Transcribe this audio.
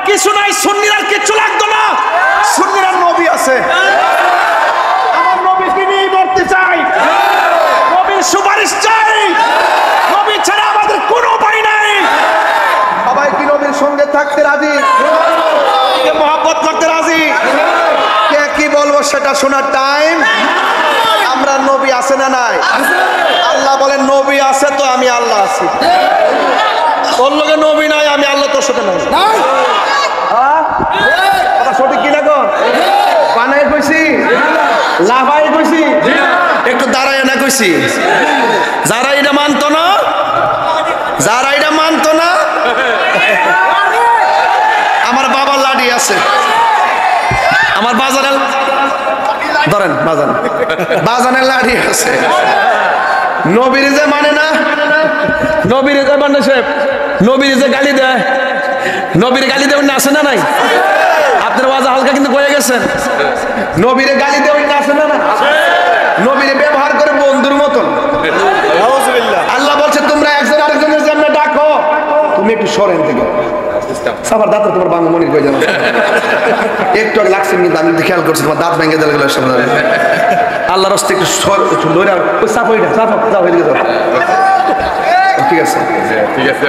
কিছু নাই, সুন্নিরা কিছু লাগতো না, সুন্নিরা নবী আছে। আমার নবীকে নিয়ে মরতে চাই, নবীর সুপারিশ চাই, নবী ছাড়া আমাদের কোনো উপায় নাই। সবাই কি নবীর সঙ্গে থাকতে রাজি? কে মহব্বত করতে রাজি? কে কি বলবো সেটা শোনার টাইম। আমরা নবী আছে না নাই? আল্লাহ বলেন নবী আছে তো আমি আল্লাহ আছি। তোর লোকে নবী নাই, আমি আল্লাহ তোর সাথে নাই। কথা সঠিক কিনা কোন? বানাই কইছি, লাভাই কইছি, একটু দাঁড়ায় না কইছি। যারা এটা মানতো না, যারা এটা মানতো না, আমার বাবার লাঠি আছে, আমার বাজারের ধরেন বাজানের লাঠি আছে। নবীর যে মানে না, নবীর যে মানে সে নবীর যে গালি দেয়, নবীর গালি দেবেন না, আছে না নাই? আপনার ওয়াজা হালকা কিন্তু কয়ে গেছেন। নবীর গালি দেবেন না, আছে না না? নবীর ব্যবহার করে বন্ধুর মতন। আল্লাহ বলছে তোমরা একজন আরেকজনের জন্য ডাকো, তুমি একটু সরেন থেকে সাবার দাঁত তোমার বাংলা মনির কয়ে যাবো। একটু আগে লাগছে কিন্তু আমি খেয়াল করছি তোমার দাঁত ভেঙে দিলে আল্লাহর হস্তে একটু ঠিক আছে, ঠিক আছে।